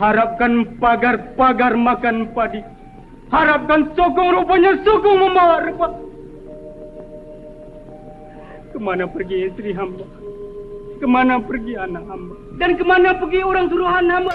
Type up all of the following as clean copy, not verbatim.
Harapkan pagar-pagar makan padi. Harapkan sokong rupanya sokong membawa rupa. Kemana pergi istri hamba? Kemana pergi anak hamba? Dan kemana pergi orang suruhan hamba?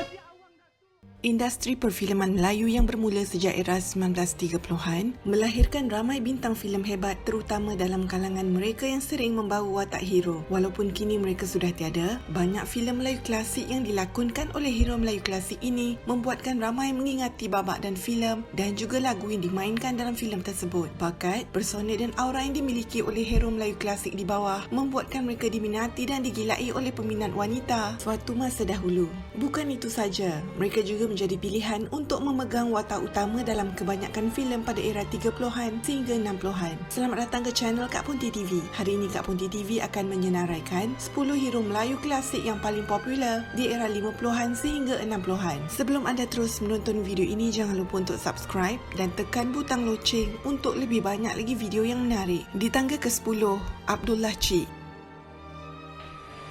Industri perfilman Melayu yang bermula sejak era 1930-an melahirkan ramai bintang filem hebat terutama dalam kalangan mereka yang sering membawa watak hero. Walaupun kini mereka sudah tiada, banyak filem Melayu klasik yang dilakonkan oleh hero Melayu klasik ini membuatkan ramai mengingati babak dan filem dan juga lagu yang dimainkan dalam filem tersebut. Bakat, persona dan aura yang dimiliki oleh hero Melayu klasik di bawah membuatkan mereka diminati dan digilai oleh peminat wanita suatu masa dahulu. Bukan itu saja, mereka juga menjadi pilihan untuk memegang watak utama dalam kebanyakan filem pada era 30-an sehingga 60-an. Selamat datang ke channel Kak Ponti TV. Hari ini Kak Ponti TV akan menyenaraikan 10 hero Melayu klasik yang paling popular di era 50-an sehingga 60-an. Sebelum anda terus menonton video ini, jangan lupa untuk subscribe dan tekan butang loceng untuk lebih banyak lagi video yang menarik. Di tangga ke-10, Abdullah Cik.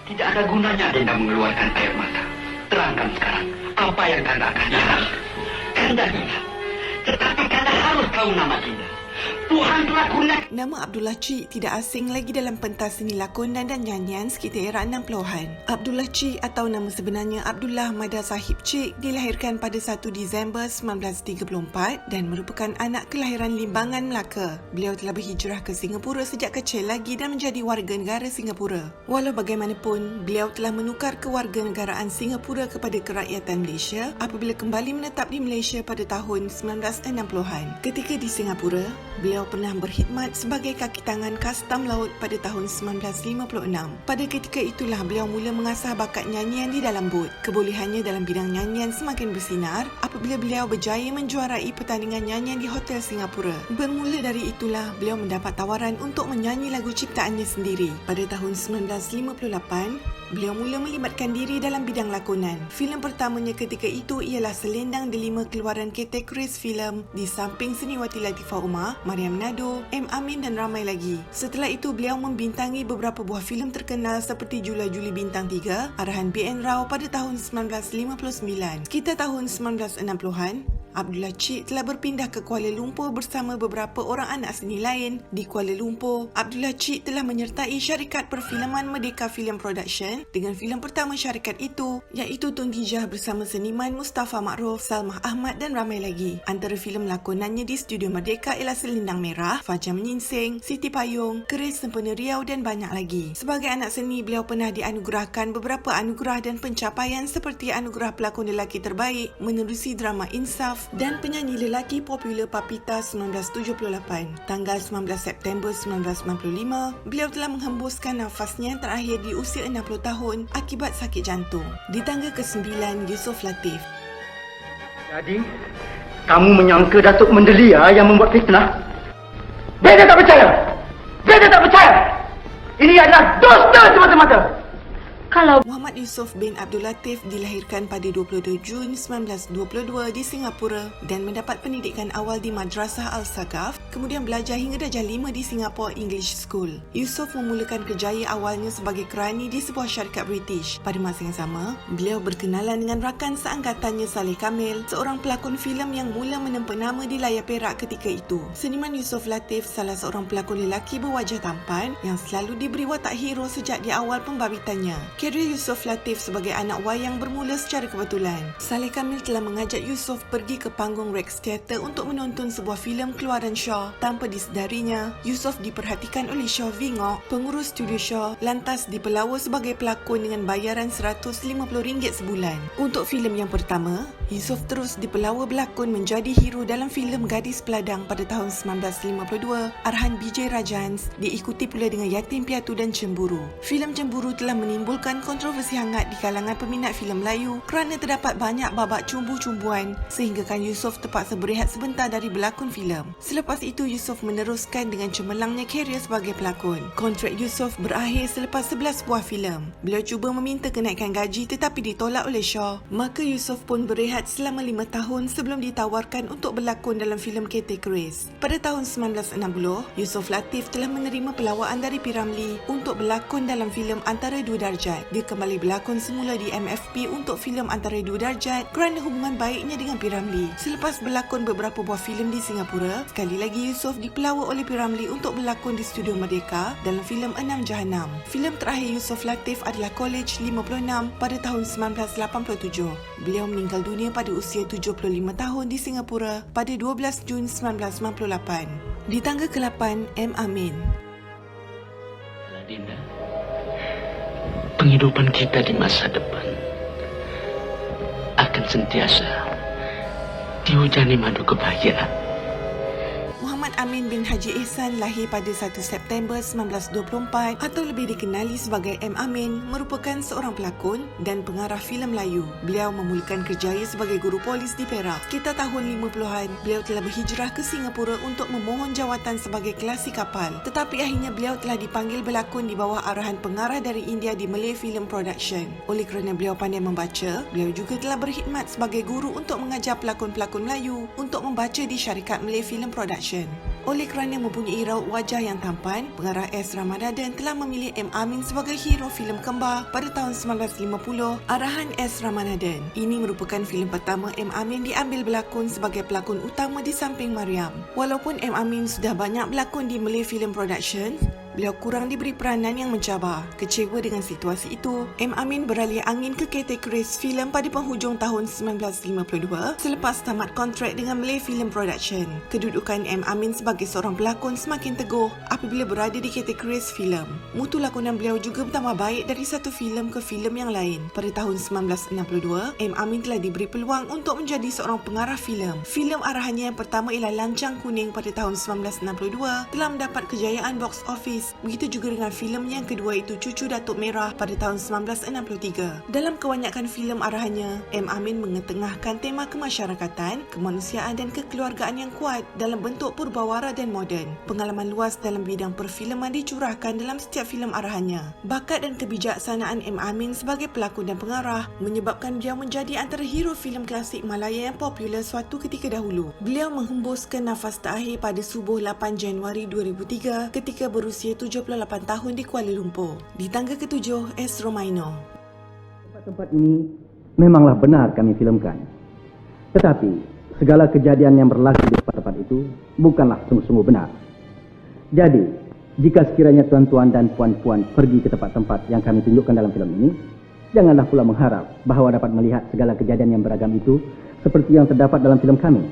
Tidak ada gunanya Dinda mengeluarkan air mata. Terangkan sekarang apa yang Kanda akan lihat. Kanda lihat, tetapi Kanda harus tahu nama Dinda. Tuhan telah gunakan. Nama Abdullah Cik tidak asing lagi dalam pentas seni lakonan dan nyanyian sekitar era 60-an. Abdullah Cik atau nama sebenarnya Abdullah Mada Sahib Cik dilahirkan pada 1 Disember 1934 dan merupakan anak kelahiran Limbangan, Melaka. Beliau telah berhijrah ke Singapura sejak kecil lagi dan menjadi warga negara Singapura. Walau bagaimanapun, beliau telah menukar kewarganegaraan Singapura kepada kerakyatan Malaysia apabila kembali menetap di Malaysia pada tahun 1960-an. Ketika di Singapura, beliau pernah berkhidmat sebagai kaki tangan kastam laut pada tahun 1956. Pada ketika itulah beliau mula mengasah bakat nyanyian di dalam bot. Kebolehannya dalam bidang nyanyian semakin bersinar apabila beliau berjaya menjuarai pertandingan nyanyian di Hotel Singapura. Bermula dari itulah beliau mendapat tawaran untuk menyanyi lagu ciptaannya sendiri. Pada tahun 1958, beliau mula melibatkan diri dalam bidang lakonan. Filem pertamanya ketika itu ialah Selendang Delima keluaran kategori filem di samping Seniwati Latifah Umar, Mariam Nado, M. Amin dan ramai lagi. Setelah itu beliau membintangi beberapa buah filem terkenal seperti Jula Juli Bintang 3, arahan B.N. Rao pada tahun 1959. Sekitar tahun 1960-an, Abdullah Cik telah berpindah ke Kuala Lumpur bersama beberapa orang anak seni lain. Di Kuala Lumpur, Abdullah Cik telah menyertai syarikat perfilman Merdeka Film Production dengan filem pertama syarikat itu iaitu Tun Hijah bersama seniman Mustafa Ma'ruf, Salmah Ahmad dan ramai lagi. Antara filem lakonannya di Studio Merdeka ialah Selendang Merah, Fajar Menyingsing, Siti Payung, Keris Sempena Riau dan banyak lagi. Sebagai anak seni, beliau pernah dianugerahkan beberapa anugerah dan pencapaian seperti Anugerah Pelakon Lelaki Terbaik menerusi drama Insaf dan penyanyi lelaki popular Papita 1978. Tanggal 19 September 1995, beliau telah menghembuskan nafasnya terakhir di usia 60 tahun akibat sakit jantung. Di tangga ke-9, Yusof Latif. Jadi, kamu menyangka Datuk Mendelia yang membuat fitnah? Beta tak percaya! Beta tak percaya! Ini adalah dusta semata-mata! Muhammad Yusof bin Abdul Latif dilahirkan pada 22 Jun 1922 di Singapura dan mendapat pendidikan awal di Madrasah Al-Sagaf, kemudian belajar hingga darjah 5 di Singapore English School. Yusof memulakan kerjaya awalnya sebagai kerani di sebuah syarikat British. Pada masa yang sama, beliau berkenalan dengan rakan seangkatannya Saleh Kamil, seorang pelakon filem yang mula menempa nama di layar perak ketika itu. Seniman Yusof Latif salah seorang pelakon lelaki berwajah tampan yang selalu diberi watak hero sejak di awal pembabitannya. Karier Yusof Latif sebagai anak wayang bermula secara kebetulan. Saleh Kamil telah mengajak Yusof pergi ke panggung Rex Theatre untuk menonton sebuah filem keluaran Shaw. Tanpa disedarinya, Yusof diperhatikan oleh Shaw Vingok, pengurus studio Shaw, lantas dipelawa sebagai pelakon dengan bayaran RM150 sebulan. Untuk filem yang pertama, Yusof terus dipelawa berlakon menjadi hero dalam filem Gadis Peladang pada tahun 1952, arahan BJ Rajans, diikuti pula dengan Yatim Piatu dan Cemburu. Filem Cemburu telah menimbulkan kontroversi hangat di kalangan peminat filem Melayu kerana terdapat banyak babak cumbu-cumbuan sehinggakan Yusof terpaksa berehat sebentar dari berlakon filem. Selepas itu itu Yusof meneruskan dengan cemerlangnya kerjaya sebagai pelakon. Kontrak Yusof berakhir selepas 11 buah filem. Beliau cuba meminta kenaikan gaji tetapi ditolak oleh Shaw. Maka Yusof pun berehat selama 5 tahun sebelum ditawarkan untuk berlakon dalam filem Cathay Chris. Pada tahun 1960, Yusof Lateef telah menerima pelawaan dari P. Ramlee untuk berlakon dalam filem Antara Dua Darjat. Dia kembali berlakon semula di MFP untuk filem Antara Dua Darjat kerana hubungan baiknya dengan P. Ramlee. Selepas berlakon beberapa buah filem di Singapura, sekali lagi Yusof dipelawa oleh P. Ramlee untuk berlakon di Studio Merdeka dalam filem Enam Jahanam. Filem terakhir Yusof Lateef adalah College 56 pada tahun 1987. Beliau meninggal dunia pada usia 75 tahun di Singapura pada 12 Jun 1998. Di tangga ke-8, M. Amin. Dinda, penghidupan kita di masa depan akan sentiasa dihujani madu kebahagiaan. Muhammad Amin bin Haji Ihsan lahir pada 1 September 1924 atau lebih dikenali sebagai M. Amin, merupakan seorang pelakon dan pengarah filem Melayu. Beliau memulakan kerjaya sebagai guru polis di Perak. Sekitar tahun 50-an, beliau telah berhijrah ke Singapura untuk memohon jawatan sebagai kelasi kapal. Tetapi akhirnya beliau telah dipanggil berlakon di bawah arahan pengarah dari India di Malay Film Production. Oleh kerana beliau pandai membaca, beliau juga telah berkhidmat sebagai guru untuk mengajar pelakon-pelakon Melayu untuk membaca di syarikat Malay Film Production. Oleh kerana mempunyai raut wajah yang tampan, pengarah S. Ramadhan telah memilih M. Amin sebagai hero filem kembar pada tahun 1950, arahan S. Ramadhan. Ini merupakan filem pertama M. Amin diambil berlakon sebagai pelakon utama di samping Mariam. Walaupun M. Amin sudah banyak berlakon di Malay Film Production, beliau kurang diberi peranan yang mencabar. Kecewa dengan situasi itu, M. Amin beralih angin ke Cathay Chris filem pada penghujung tahun 1952 selepas tamat kontrak dengan Malay Film Production. Kedudukan M. Amin sebagai seorang pelakon semakin teguh apabila berada di Cathay Chris filem. Mutu lakonan beliau juga bertambah baik dari satu filem ke filem yang lain. Pada tahun 1962, M. Amin telah diberi peluang untuk menjadi seorang pengarah filem. Filem arahannya yang pertama ialah Lancang Kuning pada tahun 1962 telah mendapat kejayaan box office. Begitu juga dengan filem yang kedua iaitu Cucu Datuk Merah pada tahun 1963. Dalam kebanyakan filem arahannya, M. Amin mengetengahkan tema kemasyarakatan, kemanusiaan dan kekeluargaan yang kuat dalam bentuk purbawara dan moden. Pengalaman luas dalam bidang perfilman dicurahkan dalam setiap filem arahannya. Bakat dan kebijaksanaan M. Amin sebagai pelakon dan pengarah menyebabkan beliau menjadi antara hero filem klasik Malaya yang popular suatu ketika dahulu. Beliau menghembuskan nafas terakhir pada subuh 8 Januari 2003 ketika berusia 78 tahun di Kuala Lumpur. Di tangga ke-7, S. Romaino. Tempat ini memanglah benar kami filmkan. Tetapi segala kejadian yang berlaku di tempat itu bukanlah sungguh-sungguh benar. Jadi, jika sekiranya tuan-tuan dan puan-puan pergi ke tempat-tempat yang kami tunjukkan dalam filem ini, janganlah pula mengharap bahawa dapat melihat segala kejadian yang beragam itu seperti yang terdapat dalam filem kami.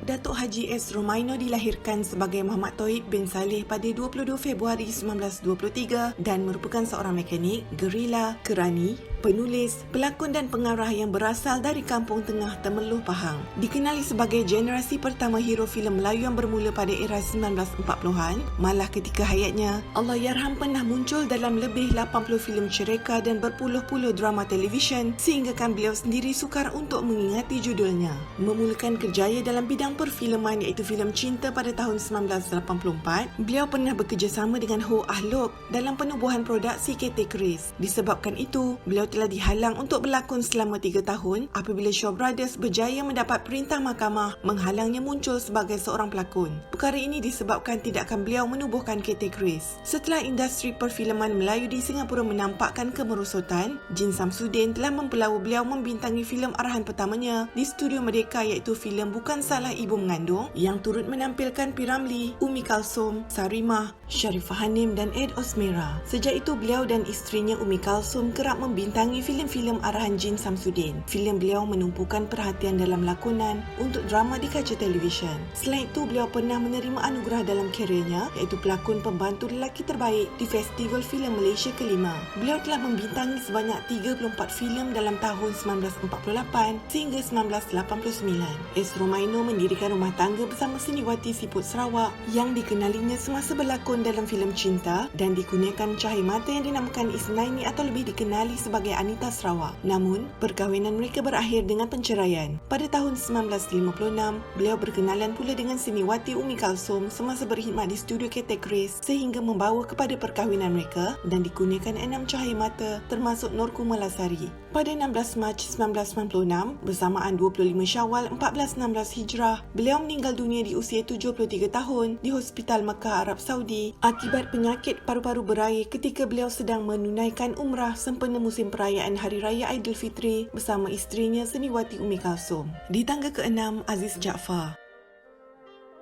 Datuk Haji S. Romaino dilahirkan sebagai Muhammad Toib bin Saleh pada 22 Februari 1923 dan merupakan seorang mekanik, gerila, kerani, penulis, pelakon dan pengarah yang berasal dari Kampung Tengah Temeloh Pahang. Dikenali sebagai generasi pertama hero filem Melayu yang bermula pada era 1940-an, malah ketika hayatnya, Allahyarham pernah muncul dalam lebih 80 filem cereka dan berpuluh-puluh drama televisyen sehinggakan beliau sendiri sukar untuk mengingati judulnya. Memulakan kerjaya dalam bidang perfilman iaitu filem Cinta pada tahun 1984, beliau pernah bekerjasama dengan Ho Ahlok dalam penubuhan produksi Cathay Chris. Disebabkan itu, beliau telah dihalang untuk berlakon selama 3 tahun apabila Shaw Brothers berjaya mendapat perintah mahkamah menghalangnya muncul sebagai seorang pelakon. Perkara ini disebabkan tindakan beliau menubuhkan Cathay Chris. Setelah industri perfilman Melayu di Singapura menampakkan kemerosotan, Jin Samsudin telah mempelawa beliau membintangi filem arahan pertamanya di Studio Merdeka iaitu filem Bukan Salah Ibu Mengandung yang turut menampilkan P. Ramlee, Umi Kalsum, Sarimah, Sharifah Hanim dan Ed Osmera. Sejak itu beliau dan isterinya Umi Kalsum kerap membintangi filem-filem arahan Jin Samsudin. Filem beliau menumpukan perhatian dalam lakonan untuk drama di kaca televisyen. Selain itu, beliau pernah menerima anugerah dalam kerjanya iaitu pelakon pembantu lelaki terbaik di Festival Filem Malaysia ke-5. Beliau telah membintangi sebanyak 34 filem dalam tahun 1948 sehingga 1989. S. Romaino mendirikan mendirikan rumah tangga bersama seniwati siput Sarawak yang dikenalinya semasa berlakon dalam filem Cinta dan dikurniakan cahaya mata yang dinamakan Isnaini atau lebih dikenali sebagai Anita Sarawak. Namun, perkahwinan mereka berakhir dengan penceraian. Pada tahun 1956, beliau berkenalan pula dengan seniwati Umi Kalsum semasa berkhidmat di studio Ketek Grace sehingga membawa kepada perkahwinan mereka dan dikurniakan 6 cahaya mata termasuk Norku Malasari. Pada 16 Mac 1996, bersamaan 25 Syawal 1416 Hijrah, beliau meninggal dunia di usia 73 tahun di Hospital Mekah, Arab Saudi akibat penyakit paru-paru berair ketika beliau sedang menunaikan umrah sempena musim perayaan Hari Raya Aidilfitri bersama isterinya seniwati Umi Kalsum. Di tangga ke-6, Aziz Jaafar.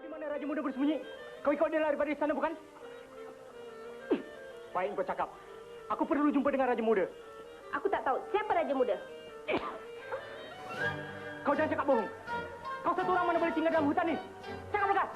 Di mana Raja Muda bersembunyi? Kau ikut dia daripada istana, bukan? Baik kau cakap. Aku perlu jumpa dengan Raja Muda. Aku tak tahu siapa Raja Muda. Kau jangan cakap bohong. Kau satu orang mana boleh tinggal dalam hutan ni? Cakap lekas.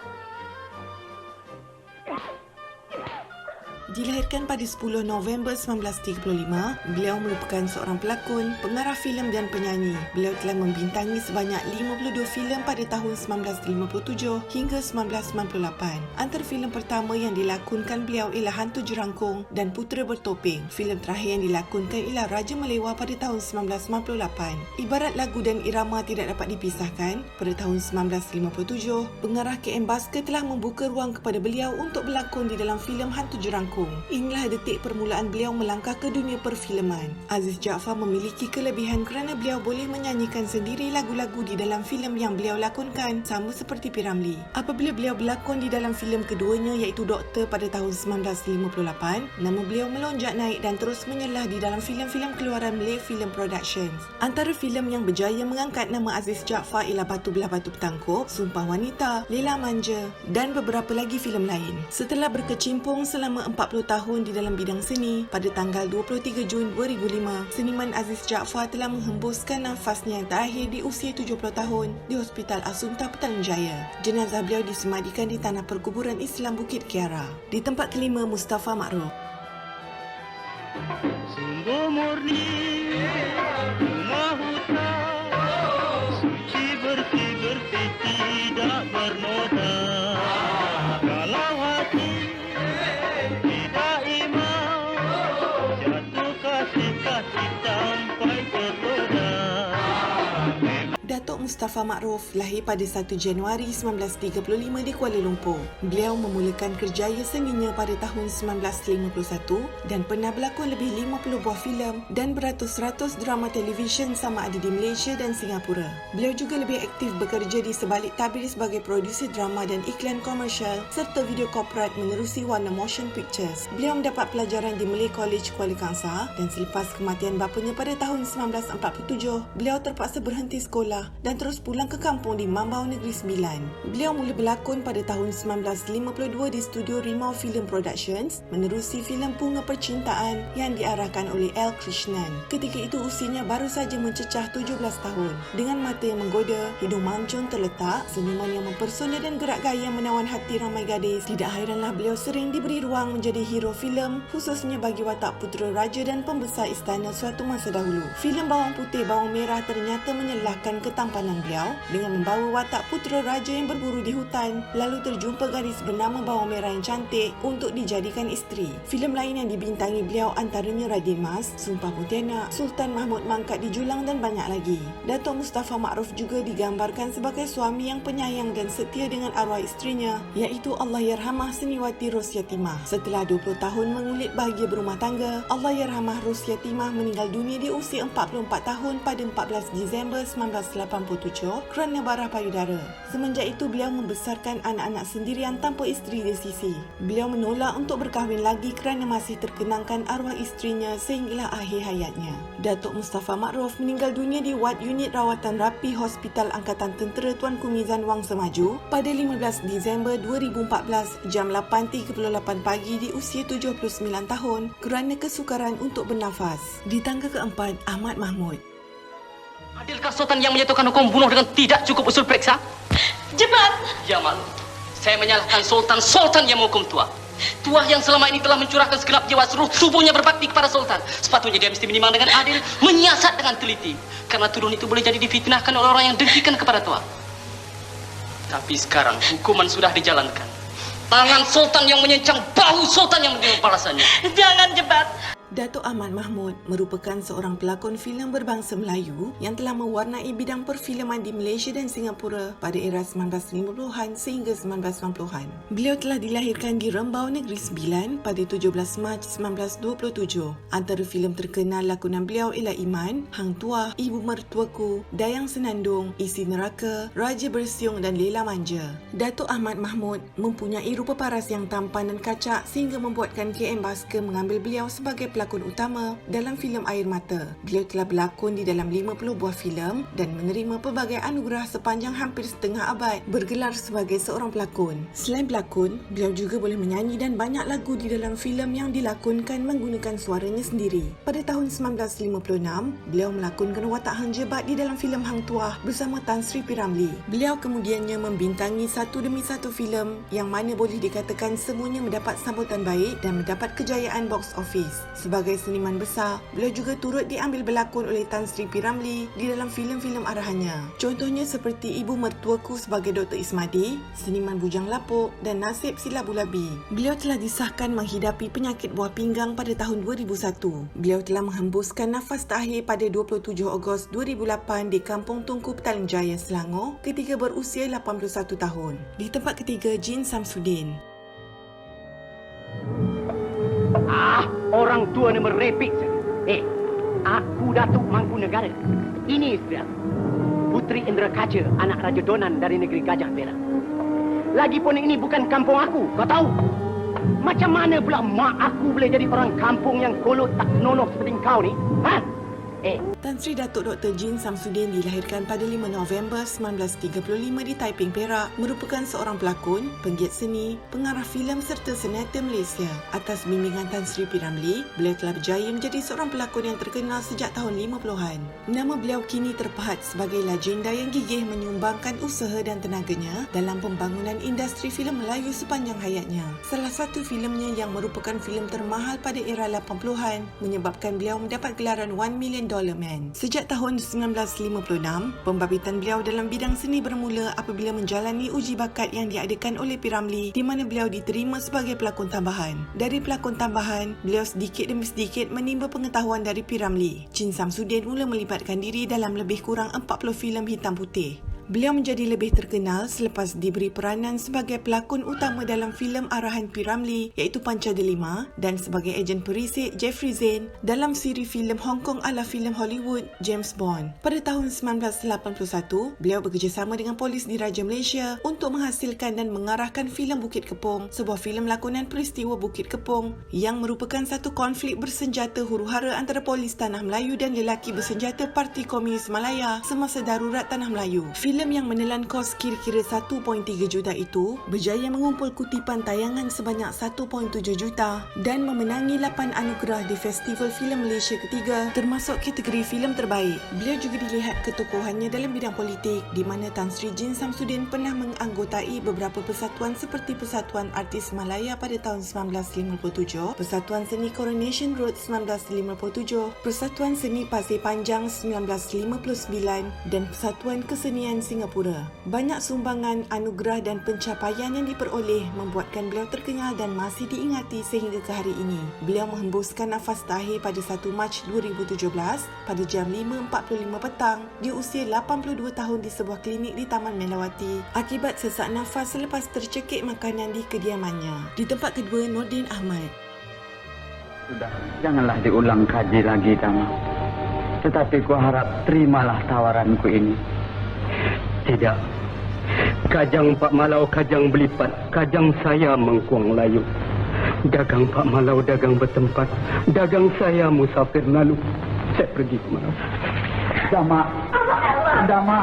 Dilahirkan pada 10 November 1935, beliau merupakan seorang pelakon, pengarah filem dan penyanyi. Beliau telah membintangi sebanyak 52 filem pada tahun 1957 hingga 1998. Antara filem pertama yang dilakonkan beliau ialah Hantu Jerangkung dan Putera Bertopeng. Filem terakhir yang dilakonkan ialah Raja Melewa pada tahun 1998. Ibarat lagu dan irama tidak dapat dipisahkan, pada tahun 1957, pengarah KM Basker telah membuka ruang kepada beliau untuk berlakon di dalam filem Hantu Jerangkung. Inilah detik permulaan beliau melangkah ke dunia perfilman. Aziz Jaafar memiliki kelebihan kerana beliau boleh menyanyikan sendiri lagu-lagu di dalam filem yang beliau lakonkan, sama seperti P. Ramlee. Apabila beliau berlakon di dalam filem keduanya iaitu Doktor pada tahun 1958, nama beliau melonjak naik dan terus menyelah di dalam filem-filem keluaran Malay Film Productions. Antara filem yang berjaya mengangkat nama Aziz Jaafar ialah Batu Belah Batu Petangkup, Sumpah Wanita, Lela Manja dan beberapa lagi filem lain. Setelah berkecimpung selama 40 tahun di dalam bidang seni, pada tanggal 23 Jun 2005, seniman Aziz Jaafar telah menghembuskan nafasnya yang terakhir di usia 70 tahun di Hospital Assumpta Petaling Jaya. Jenazah beliau disemadikan di Tanah Perkuburan Islam Bukit Kiara. Di tempat kelima, Mustafa Ma'ruf. Sungguh murni rumah hutan, suci bersih-bersih tidak bernoda. Kalau hati tidak imam, jatuh kasih-kasih sampai tergoda. Datuk Mustafa Ma'ruf lahir pada 1 Januari 1935 di Kuala Lumpur. Beliau memulakan kerjaya seninya pada tahun 1951 dan pernah berlakon lebih 50 buah filem dan beratus-ratus drama televisyen sama ada di Malaysia dan Singapura. Beliau juga lebih aktif bekerja di sebalik tabir sebagai produser drama dan iklan komersial serta video korporat menerusi Warner Motion Pictures. Beliau mendapat pelajaran di Malay College Kuala Kangsar dan selepas kematian bapanya pada tahun 1947, beliau terpaksa berhenti sekolah dan terus pulang ke kampung di Mambau Negeri Sembilan. Beliau mula berlakon pada tahun 1952 di studio Rimau Film Productions menerusi filem Bunga Percintaan yang diarahkan oleh L. Krishnan. Ketika itu usianya baru saja mencecah 17 tahun. Dengan mata yang menggoda, hidung mancung terletak, senyuman yang mempersona dan gerak gaya menawan hati ramai gadis, tidak hairanlah beliau sering diberi ruang menjadi hero filem, khususnya bagi watak putera raja dan pembesar istana suatu masa dahulu. Filem Bawang Putih Bawang Merah ternyata menyelahkan ketampanan beliau dengan membawa watak putera raja yang berburu di hutan lalu terjumpa gadis bernama Bawang Merah yang cantik untuk dijadikan isteri. Filem lain yang dibintangi beliau antaranya Radin Mas, Sumpah Pontianak, Sultan Mahmud Mangkat di Julang dan banyak lagi. Datuk Mustafa Ma'ruf juga digambarkan sebagai suami yang penyayang dan setia dengan arwah isterinya iaitu Allahyarhamah Seniwati Ros Yatimah. Setelah 20 tahun mengulit bahagia berumah tangga, Allahyarhamah Ros Yatimah meninggal dunia di usia 44 tahun pada 14 Disember 1987 kerana barah payudara. Semenjak itu beliau membesarkan anak-anak sendirian tanpa isteri di sisi. Beliau menolak untuk berkahwin lagi kerana masih terkenangkan arwah isterinya sehinggalah akhir hayatnya. Datuk Mustafa Ma'ruf meninggal dunia di Wad Unit Rawatan Rapi Hospital Angkatan Tentera Tuanku Mizan Wang Semaju pada 15 Disember 2014 jam 8.38 pagi di usia 79 tahun kerana kesukaran untuk bernafas. Di tangga keempat, Ahmad Mahmud. Adilkah Sultan yang menjatuhkan hukum bunuh dengan tidak cukup usul periksa? Cepat! Ya maklum. Saya menyalahkan Sultan yang menghukum Tuah. Tuah yang selama ini telah mencurahkan segenap jiwa seluruh tubuhnya berbakti kepada Sultan. Sepatutnya dia mesti menimbang dengan adil, menyiasat dengan teliti. Karena tuduhan itu boleh jadi difitnahkan oleh orang yang dengkikan kepada Tuah. Tapi sekarang hukuman sudah dijalankan. Tangan Sultan yang menyencang bahu Sultan yang menerima balasannya. Jangan Jebat. Datuk Ahmad Mahmud merupakan seorang pelakon filem berbangsa Melayu yang telah mewarnai bidang perfilman di Malaysia dan Singapura pada era 1950-an sehingga 1990-an. Beliau telah dilahirkan di Rembau Negeri Sembilan pada 17 Mac 1927. Antara filem terkenal lakonan beliau ialah Iman, Hang Tuah, Ibu Mertuaku, Dayang Senandung, Isi Neraka, Raja Bersiung dan Lela Manja. Datuk Ahmad Mahmud mempunyai rupa paras yang tampan dan kacak sehingga membuatkan KM Basker mengambil beliau sebagai pelakon utama dalam filem Air Mata. Beliau telah berlakon di dalam 50 buah filem dan menerima pelbagai anugerah sepanjang hampir setengah abad bergelar sebagai seorang pelakon. Selain pelakon, beliau juga boleh menyanyi dan banyak lagu di dalam filem yang dilakonkan menggunakan suaranya sendiri. Pada tahun 1956, beliau melakonkan watak Hang Jebat di dalam filem Hang Tuah bersama Tan Sri P. Ramlee. Beliau kemudiannya membintangi satu demi satu filem yang mana boleh dikatakan semuanya mendapat sambutan baik dan mendapat kejayaan box office. Sebagai seniman besar, beliau juga turut diambil berlakon oleh Tan Sri P. Ramlee di dalam filem-filem arahannya. Contohnya seperti Ibu Mertuaku sebagai Dr. Ismadi, Seniman Bujang Lapuk dan Nasib Si Labu-Labi. Beliau telah disahkan menghidapi penyakit buah pinggang pada tahun 2001. Beliau telah menghembuskan nafas terakhir pada 27 Ogos 2008 di Kampung Tunku Petaling Jaya, Selangor ketika berusia 81 tahun. Di tempat ketiga, Jin Samsudin. Orang tua ni merepek saja. Aku Datuk Mangkunegara. Ini isteri aku, Puteri Indra Kaca, anak Raja Donan dari negeri Gajah Perak. Lagipun ini bukan kampung aku, kau tahu? Macam mana pula mak aku boleh jadi orang kampung yang kolot tak senonoh seperti kau ni? Ha? Tan Sri Datuk Dr. Jin Samsudin dilahirkan pada 5 November 1935 di Taiping, Perak, merupakan seorang pelakon, penggiat seni, pengarah filem serta senator Malaysia. Atas bimbingan Tan Sri P. Ramlee, beliau telah berjaya menjadi seorang pelakon yang terkenal sejak tahun 50-an. Nama beliau kini terpahat sebagai legenda yang gigih menyumbangkan usaha dan tenaganya dalam pembangunan industri filem Melayu sepanjang hayatnya. Salah satu filemnya yang merupakan filem termahal pada era 80-an menyebabkan beliau mendapat gelaran $1 million Man. Sejak tahun 1956, pembabitan beliau dalam bidang seni bermula apabila menjalani uji bakat yang diadakan oleh P. Ramlee di mana beliau diterima sebagai pelakon tambahan. Dari pelakon tambahan, beliau sedikit demi sedikit menimba pengetahuan dari P. Ramlee. Jin Samsudin mula melibatkan diri dalam lebih kurang 40 filem hitam putih. Beliau menjadi lebih terkenal selepas diberi peranan sebagai pelakon utama dalam filem arahan P. Ramlee iaitu Panca Delima dan sebagai ejen perisik Jeffrey Zane dalam siri filem Hong Kong ala filem Hollywood James Bond. Pada tahun 1981, beliau bekerjasama dengan polis diraja Malaysia untuk menghasilkan dan mengarahkan filem Bukit Kepong, sebuah filem lakonan peristiwa Bukit Kepong yang merupakan satu konflik bersenjata huru-hara antara polis Tanah Melayu dan lelaki bersenjata Parti Komunis Malaya semasa darurat Tanah Melayu. Filem yang menelan kos kira-kira 1.3 juta itu berjaya mengumpul kutipan tayangan sebanyak 1.7 juta dan memenangi 8 anugerah di Festival Filem Malaysia ketiga termasuk kategori filem terbaik. Beliau juga dilihat ketokohannya dalam bidang politik di mana Tan Sri Jin Samsudin pernah menganggotai beberapa persatuan seperti Persatuan Artis Malaya pada tahun 1957, Persatuan Seni Coronation Road 1957, Persatuan Seni Pasir Panjang 1959 dan Persatuan Kesenian Singapura. Banyak sumbangan, anugerah dan pencapaian yang diperoleh membuatkan beliau terkenal dan masih diingati sehingga ke hari ini. Beliau menghembuskan nafas terakhir pada 1 Mac 2017 pada jam 5.45 petang di usia 82 tahun di sebuah klinik di Taman Melawati akibat sesak nafas selepas tercekik makanan di kediamannya. Di tempat kedua, Nordin Ahmad. Sudah, janganlah diulang kaji lagi, Dama. Tetapi ku harap terimalah tawaranku ini. Tidak. Kajang Pak Malau kajang belipat, kajang saya mengkuang layu. Dagang Pak Malau dagang bertempat, dagang saya musafir lalu. Saya pergi ke mana? Dama.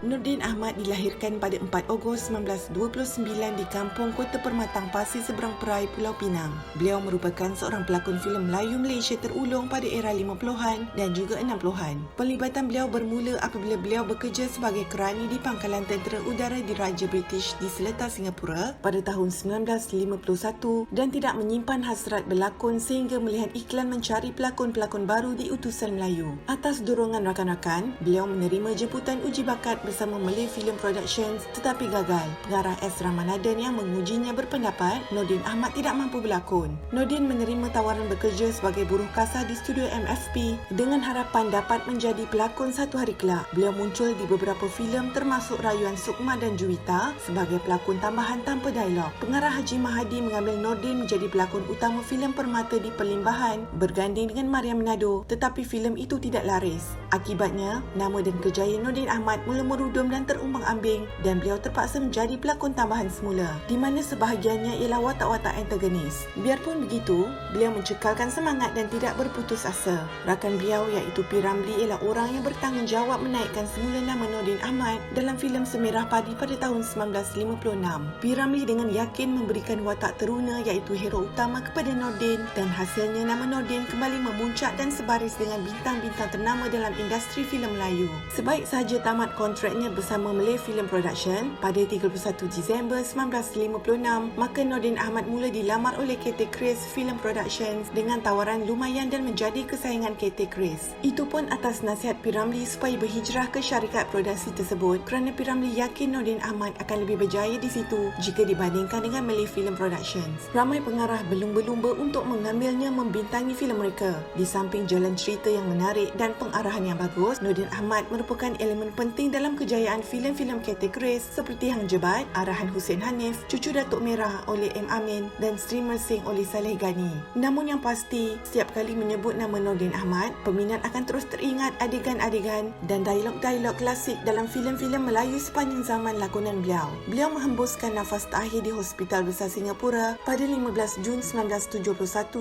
Nordin Ahmad dilahirkan pada 4 Ogos 1929 di Kampung Kota Permatang Pasir Seberang Perai, Pulau Pinang. Beliau merupakan seorang pelakon filem Melayu Malaysia terulung pada era 50-an dan juga 60-an. Pelibatan beliau bermula apabila beliau bekerja sebagai kerani di Pangkalan Tentera Udara Diraja British di Seletar, Singapura pada tahun 1951 dan tidak menyimpan hasrat berlakon sehingga melihat iklan mencari pelakon-pelakon baru di Utusan Melayu. Atas dorongan rakan-rakan, beliau menerima jemputan uji bakat bersama Malay Film Productions tetapi gagal. Pengarah S. Ramanathan yang mengujinya berpendapat Nordin Ahmad tidak mampu berlakon. Nordin menerima tawaran bekerja sebagai buruh kasar di studio MFP dengan harapan dapat menjadi pelakon satu hari kelak. Beliau muncul di beberapa filem termasuk Rayuan Sukma dan Juwita sebagai pelakon tambahan tanpa dialog. Pengarah Haji Mahadi mengambil Nordin menjadi pelakon utama filem Permata di Perlimbahan berganding dengan Maria Menado, tetapi filem itu tidak laris. Akibatnya, nama dan kerjaya Nordin Ahmad mula merudum dan terumbang-ambing dan beliau terpaksa menjadi pelakon tambahan semula, di mana sebahagiannya ialah watak-watak antagonis. Biarpun begitu, beliau mencekalkan semangat dan tidak berputus asa. Rakan beliau iaitu P. Ramlee ialah orang yang bertanggungjawab menaikkan semula nama Nordin Ahmad dalam filem Semerah Padi pada tahun 1956. P. Ramlee dengan yakin memberikan watak teruna iaitu hero utama kepada Nordin dan hasilnya nama Nordin kembali memuncak dan sebaris dengan bintang-bintang ternama dalam industri filem Melayu. Sebaik sahaja tamat kontraknya bersama Malay Film Production pada 31 Disember 1956, maka Nordin Ahmad mula dilamar oleh KT Chris Film Productions dengan tawaran lumayan dan menjadi kesayangan KT Chris. Itu pun atas nasihat P. Ramlee supaya berhijrah ke syarikat produksi tersebut kerana P. Ramlee yakin Nordin Ahmad akan lebih berjaya di situ jika dibandingkan dengan Malay Film Productions. Ramai pengarah berlumba-lumba untuk mengambilnya membintangi filem mereka. Di samping jalan cerita yang menarik dan pengarahan yang bagus, Nordin Ahmad merupakan elemen penting dalam kejayaan filem-filem KT Chris seperti Hang Jebat, arahan Hussein Hanif, Cucu Datuk Merah oleh M. Amin dan Streamer Sing oleh Saleh Ghani. Namun yang pasti, setiap kali menyebut nama Nordin Ahmad, peminat akan terus teringat adegan-adegan dan dialog-dialog klasik dalam filem-filem Melayu sepanjang zaman lakonan beliau. Beliau menghembuskan nafas terakhir di Hospital Besar Singapura pada 15 Jun 1971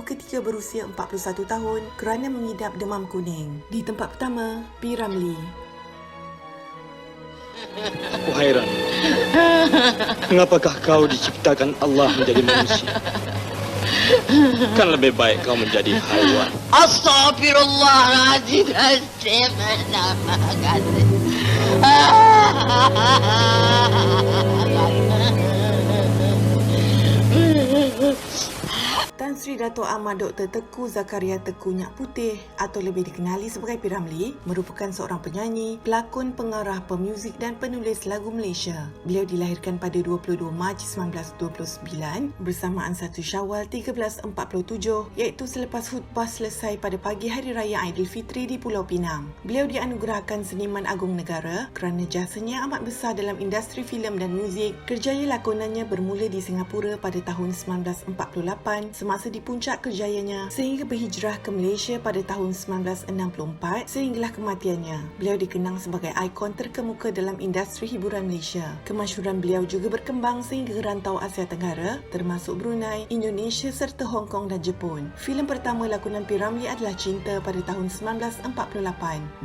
ketika berusia 41 tahun kerana mengidap demam kuning. Di tempat pertama, P. Ramlee. Wahai Ran, mengapakah kau diciptakan Allah menjadi manusia? Kan lebih baik kau menjadi haiwan. Astaghfirullahaladzim. Astagfirullahaladzim. Tan Sri Dato' Ahmad Dr. Teku Zakaria Teku Nyak Putih atau lebih dikenali sebagai P. Ramlee merupakan seorang penyanyi, pelakon, pengarah, pemuzik dan penulis lagu Malaysia. Beliau dilahirkan pada 22 Mac 1929 bersamaan 1 Syawal 1347 iaitu selepas khutbah selesai pada pagi Hari Raya Aidilfitri di Pulau Pinang. Beliau dianugerahkan Seniman Agung Negara kerana jasanya amat besar dalam industri filem dan muzik. Kerjaya lakonannya bermula di Singapura pada tahun 1948 semasa di puncak kerjayanya sehingga berhijrah ke Malaysia pada tahun 1964 sehinggalah kematiannya. Beliau dikenang sebagai ikon terkemuka dalam industri hiburan Malaysia. Kemasyhuran beliau juga berkembang sehingga rantau Asia Tenggara termasuk Brunei, Indonesia serta Hong Kong dan Jepun. Filem pertama lakonan P. Ramlee adalah Cinta pada tahun 1948.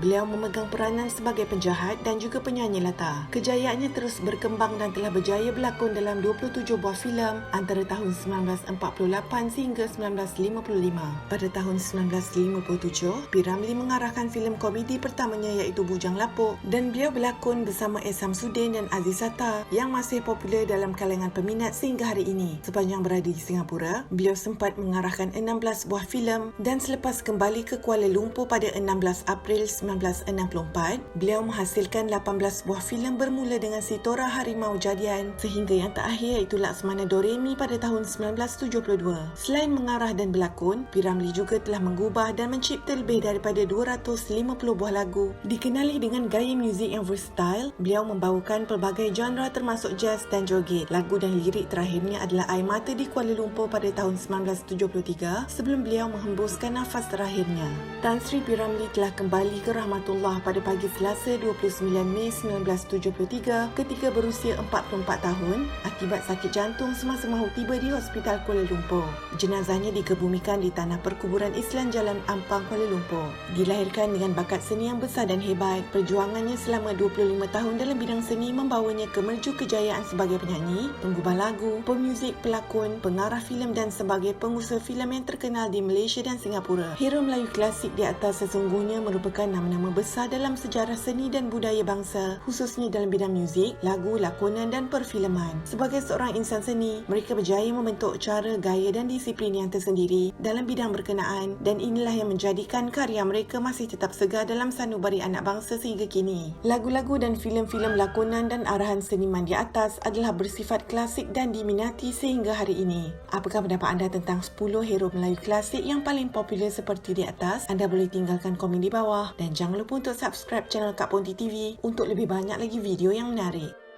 Beliau memegang peranan sebagai penjahat dan juga penyanyi latar. Kejayaannya terus berkembang dan telah berjaya berlakon dalam 27 buah filem antara tahun 1948 sehingga 1955. Pada tahun 1957, P. Ramlee mengarahkan filem komedi pertamanya iaitu Bujang Lapuk dan beliau berlakon bersama S. Samsudin dan Aziz Sattar yang masih popular dalam kalangan peminat sehingga hari ini. Sepanjang berada di Singapura, beliau sempat mengarahkan 16 buah filem dan selepas kembali ke Kuala Lumpur pada 16 April 1964, beliau menghasilkan 18 buah filem bermula dengan Si Tora Harimau Jadian sehingga yang terakhir iaitu Laksmana Doremi pada tahun 1972. Selain mengarah dan berlakon, P. Ramlee juga telah mengubah dan mencipta lebih daripada 250 buah lagu. Dikenali dengan gaya muzik yang versatile, beliau membawakan pelbagai genre termasuk jazz dan joget. Lagu dan lirik terakhirnya adalah Air Mata di Kuala Lumpur pada tahun 1973 sebelum beliau menghembuskan nafas terakhirnya. Tan Sri P. Ramlee telah kembali ke rahmatullah pada pagi Selasa 29 Mei 1973 ketika berusia 44 tahun akibat sakit jantung semasa mahu tiba di Hospital Kuala Lumpur. Jenazahnya dikebumikan di Tanah Perkuburan Islam Jalan Ampang, Kuala Lumpur. Dilahirkan dengan bakat seni yang besar dan hebat, perjuangannya selama 25 tahun dalam bidang seni membawanya ke merju kejayaan sebagai penyanyi, penggubah lagu, pemuzik, pelakon, pengarah filem dan sebagai pengusaha filem yang terkenal di Malaysia dan Singapura. Hero Melayu klasik di atas sesungguhnya merupakan nama-nama besar dalam sejarah seni dan budaya bangsa, khususnya dalam bidang muzik, lagu, lakonan dan perfilman. Sebagai seorang insan seni, mereka berjaya membentuk cara, gaya dan disiplin disiplin yang tersendiri dalam bidang berkenaan dan inilah yang menjadikan karya mereka masih tetap segar dalam sanubari anak bangsa sehingga kini. Lagu-lagu dan filem-filem lakonan dan arahan seniman di atas adalah bersifat klasik dan diminati sehingga hari ini. Apakah pendapat anda tentang 10 hero Melayu klasik yang paling popular seperti di atas? Anda boleh tinggalkan komen di bawah dan jangan lupa untuk subscribe channel Kak Ponti TV untuk lebih banyak lagi video yang menarik.